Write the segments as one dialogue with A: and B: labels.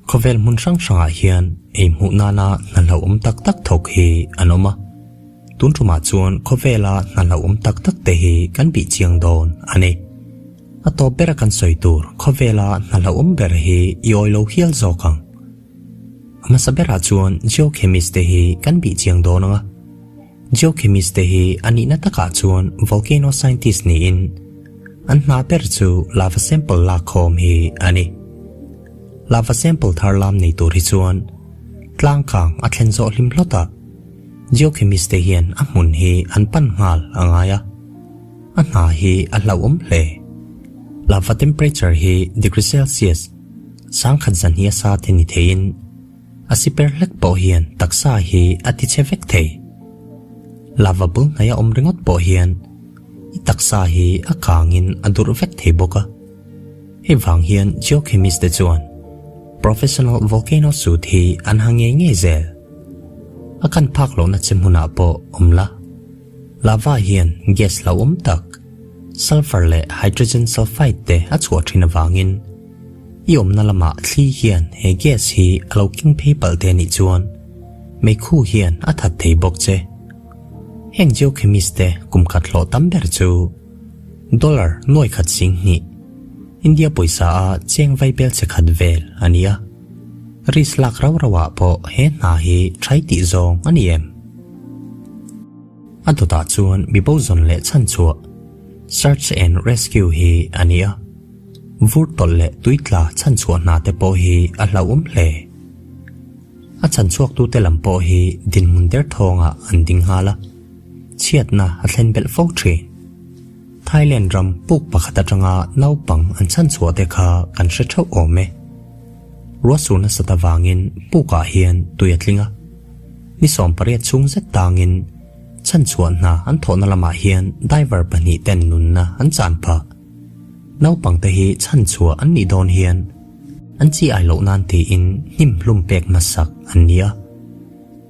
A: Khawvela mun sang sanga hian ei mu nana na hlauhawm tak tak thok hi anoma tun tuma chuan Khawvela na hlauhawm tak tak te hi kan bi chiang don ani ato bera kan soitur Khawvela na hlauhawm ber hi yoilo hial zawkang ama sabera chuan geochemist te hi kan bi chiang don anga geochemist te hi ani na taka chuan volcano scientist ni in an na per chu lava sample la khom hi ani lava sample tharlam nei tur hi chuan tlangkang a thlenzo hlim hlota geochemist te hian a hmun hi an pan ngal angaya a hna hi a hlauhawm hle lava temperature hi degree celsius sang khan zan hi sa the ni thein a siper lek po hian taksa hi a ti chevek the lava bul naya om ringot po hian i taksa hi a kangin a dur vek the boka he wang hian geochemist te chuan professional volcano suit hi an hange nge zel akan phak lo na chimhuna po omla lava hian gas la tak sulfur le hydrogen sulfide te a chua thina wangin iom na lama thli hian he gas hi alo king people te ni chuan me khu hian a that thei bok che heng geochemist te kum khat lo tamber chu dollar noi khat sing ni India poisa a cheng vai bel che khat vel ania ris lak raw rawa po he na hi thai ti zong ani em adota chuan mi bozon le chan chu search and rescue hi ania Varte le tuitla chan chu na te po hi a hlauhawm hle a chan chuak tu te lam po hi din mun der thonga an ding hala chiat na a thlen bel fo thri Thailand ram puk pakhata tanga naupang an chan chua te kha kan hre thau ome ruasuna satawangin puka hian tuyatlinga ni som pariat chung zet tangin chan chua na an thona lama hian diver pani ten nun na an chan pha naupang te hi chan chua an ni don hian an chi ai lo nan ti in nim hlum pek masak an nia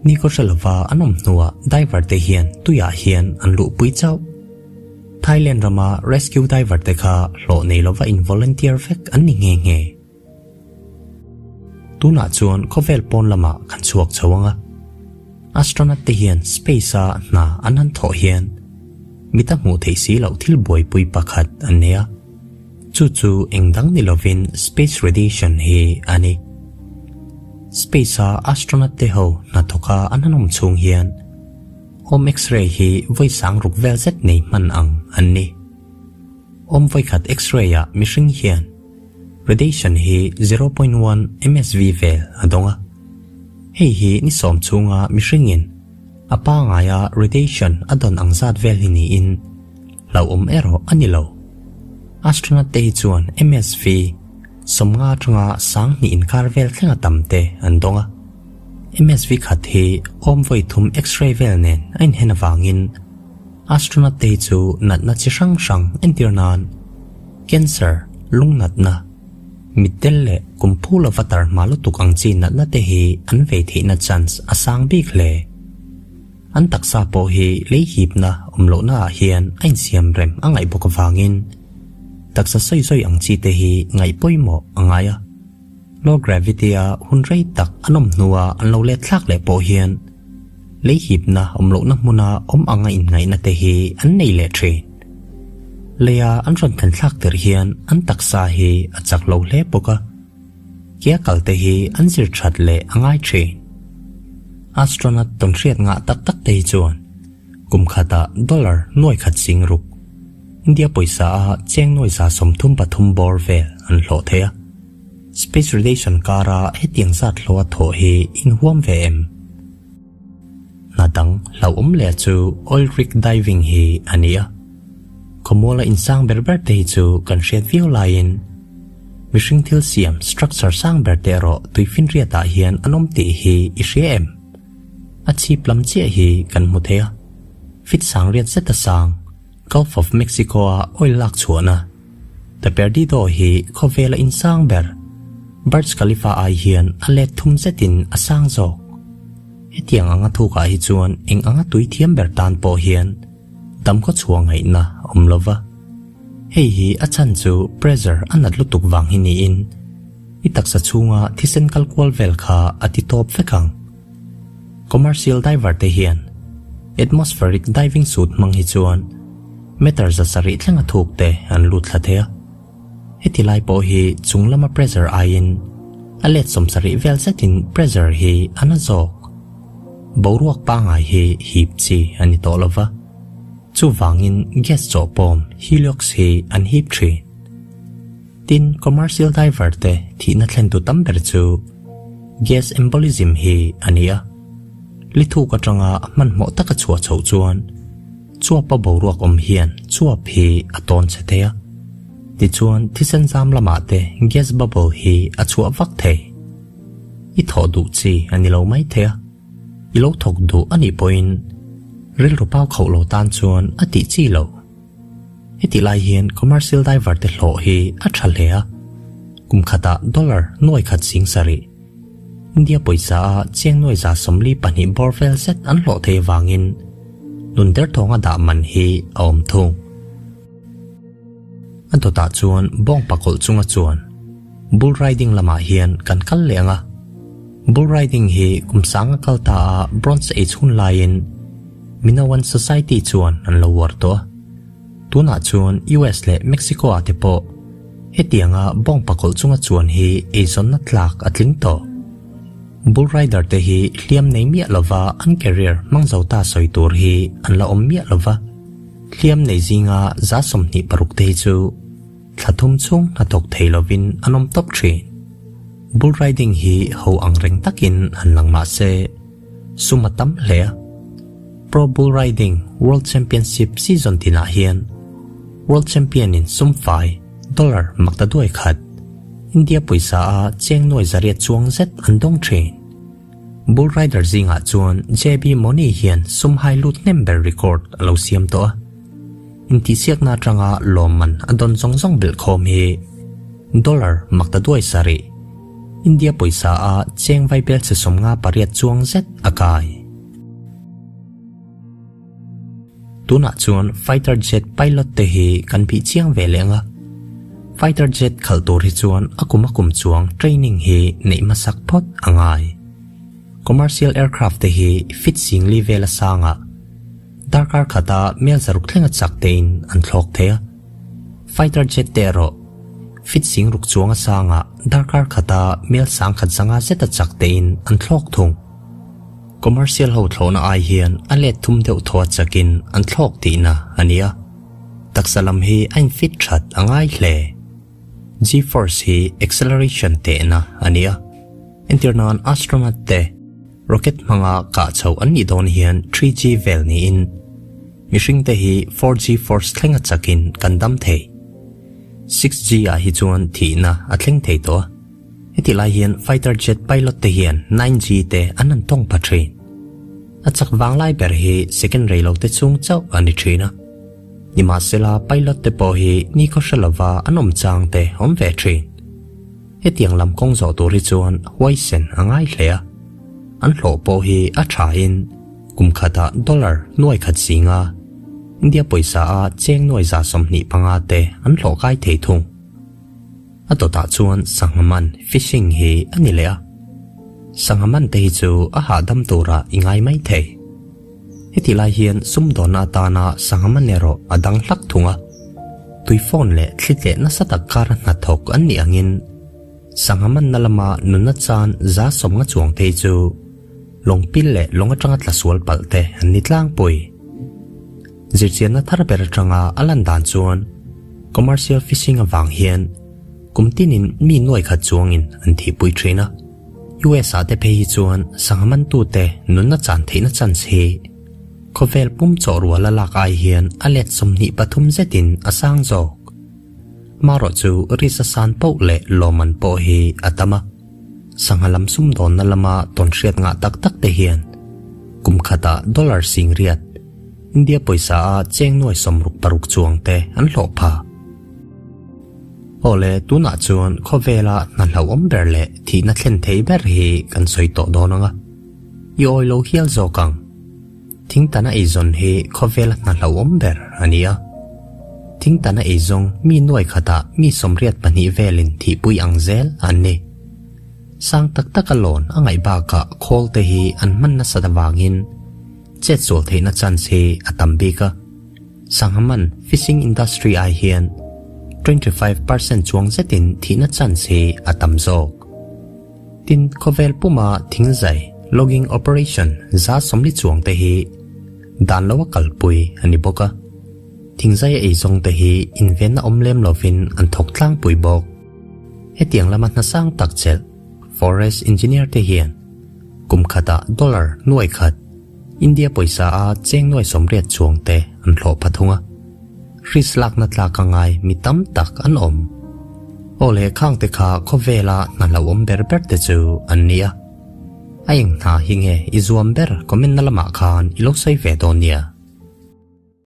A: ni ko shalwa anom nuwa diver te hian tuya hian an lu pui chau Thailand rama rescue diver te kha lo nei lova in volunteer vek an ni nge nge tuna chuan Khawvela pon lama khan chuak chawanga astronaut te hian space a na anan tho hian mita mu thei si lo thil boi pui pakhat ania chu chu engdang ni lovin space radiation hi ani space a astronaut te ho na thoka ananom chung hian om x-ray hi voi sang ruk vel zet nei man ang anni om voi khat x-ray a mishing hian radiation hi 0.1 msv vel adonga hei hi ni som chunga mishingin apa nga ya radiation adon angzat vel ni in lau ero anilo astronaut te chuan msv somnga thanga sang ni in kar vel thlenga tamte andonga MSV khat hi om voi thum x-ray vel nen ain hena wangin astronaut te chu nat na chi sang sang entirnan cancer lungnat na mitelle kumpula vatar malutuk ang chi nat na te hi an ve thi na chance asang bik le an taksa po hi leihip na omlo na hian ain siam rem angai bok wangin taksa soi soi ang chi te hi ngai poimo angaya low gravity a hunrei tak anom nuwa anlo le thlak le po hian leihip na omlo na muna om anga in ngai na te hi an nei le thrin leya an ron than thlak ter hian an taksa hi achak lo le poka kia kal te hi an zir that le angai thrin astronaut ton riat nga tak tak te chuan kum khata dollar noi khat sing ruk India poisa a cheng noi sa somthum pathum bor vel an hlo thea space radiation kara hetiang zat lowa tho hi in huam vm nadang hlauhawm le chu oil rig diving hi ania komola insang berber te chu kan hriat viau lain mishing thil siam structure sang berte ro tuifin Hriata hian anom ti hi ishem achi plam che hi kan muthea fit sang riat zeta sang Gulf of Mexico a oil lak chuana ta perdido hi Khawvela insang ber Burj Khalifa ai hian ale thum zetin asang zo hetiang anga thu ka hi chuan eng anga tui thiam ber tan po hian dam ko chuang ngai na omlova hei hi achan chu pressure anat lutuk wang hi ni in itak sa chunga thisen kalkwal vel kha ati top fekang commercial diver te hian atmospheric diving suit mang hi chuan meter za sari thlanga thuk te an lut thla heti lai po hi chunglama pressure ain alet som sari vel setin pressure hi ana zawk boruak pa ngai hi hip chi ani to lova chu wangin gas cho pom helix hi an hip tree tin commercial diver te thi na thlen tu tamber chu gas embolism hi ania lithu ka tanga man mo taka chua chho chuan chua pa boruak hian chua phi aton chetea ti chuan thisen zam lama te gas bubble hi a chua vak the I tho du chi ani lo mai thea I lo thok du ani point ril ro pau khau lo tan chuan ati chi lo heti lai hian commercial diver te hlo hi a thal hea kum khata dollar noi khat sing sari India poisa cheng noi za somli pani borvel set an hlo the wangin nun der thonga da man hi om thung an to ta chuan bong pakol chunga chuan bull riding lama hian kan kal lenga bull riding hi kumsanga kalta bronze age hun lain Minoan society chuan an lo war to tuna chuan US le Mexico ate po hetianga bong pakol chunga chuan hi azon na tlak atling to bull rider te hi hliam nei mia lova an career mangzauta soitur hi an la om mia lova hliam nei zinga za somni paruk te chu thlathum chung na tok theilovin anom top train bull riding hi ho angreng takin an langma se sumatam hle Pro Bull Riding World Championship season tina hian World Champion in sumfai dollar magtaduai khat India poisa a cheng noi zariat chuang zet andong train Bull Rider zinga chuan JB Moni hian sum high loot number record alo siam to inti siak na tanga loman adon zongjong bil khom hi dollar magtaduai sari India poisa a cheng vai bel se somnga pariat chuang zet akai tuna chuan fighter jet pilot te hi kan pi chiang ve lenga fighter jet khaltur hi chuan akumakum chuang training hi nei masak phot angai commercial aircraft te hi fit sing li vela sanga darkar khata mel zaruk thlenga chaktein an thlok thea fighter jet te ro fit sing ruk chuanga sanga darkar khata mel sang khat zanga zeta chaktein an thlok thung commercial ho thlona ai hian alet thum deuh thwa chakin an thlok ti na ania taksalam hi ain fit that angai hle G-force hi acceleration te na ania internan astronaut te rocket manga ka chau an ni don hian 3G vel ni in mishing te hi 4G force thlenga chakin kandam the 6G a hi chuan thi na athleng thei to heti lai hian fighter jet pilot te hian 9G te anan tong patrin achak wang lai ber hi second rail te chung chau ani thina nima sela pilot te po hi ni ko shalava anom chang te om ve thin hetiang lam kong zo to ri chuan waisen angai hlea an hlo po hi a tha in kum khata dollar noi khat singa India poisa a cheng noi za somni panga te an hlo kai thei thung atota chuan sangaman fishing hi anilea sangaman te hi chu a ha dam tura ingai mai the heti lai hian sumdona tana sangaman nero adang hlak thunga tuifon le thlite na satak kar na thok an ni angin sangaman nalama nunna chan za somnga chuang te chu longpil le longa tanga tlaswal palte an nitlang pui zirchian na thar ber tanga alan dan chuan commercial fishing awang hian kumtinin mi noi kha chuangin an thi pui trina US ate pe hi chuan sangman tu te nunna chan theina chan che Khawvel pum chorwa la lak ai hian alet somni pathum zetin asang zawk maro chu risa san po le loman po hi atama sangalam sum don na lama ton hriat nga tak tak te hian kum khata dollar sing riat India poisa a cheng noi somruk paruk chuang te an hlo pha ole tuna chuan Khawvela na hlauhawm ber le thi na thlen thei ber hi kan soi to donanga I oilo hial zawkang thingtana ezon hi Khawvela na hlauhawm ber ania thingtana ezong mi noi khata mi somriat pani velin thi pui angzel anni sang tak takalon angai ba ka khol te hi an man na sadawangin che chul theina chance hi atambi ka sanghaman fishing industry ai hian 25% chuang zetin thina chance hi atam zawk tin Khawvel puma thingzai logging operation za somli chuang te hi dan lawa kalpui ani boka thingzai ei zong te hi inven na omlem lovin an thok tlang pui bok hetiang lama na sang tak chel forest engineer te hian kum khata dollar nuai khat India poisa a cheng noi somriat chuang te an thlo phathunga rislak na tla ka ngai mi tam tak an om ole khang te kha Khawvela na hlauhawm ber te chu an nia aing na hinge izuam ber komen na lama khan ilok sai ve don nia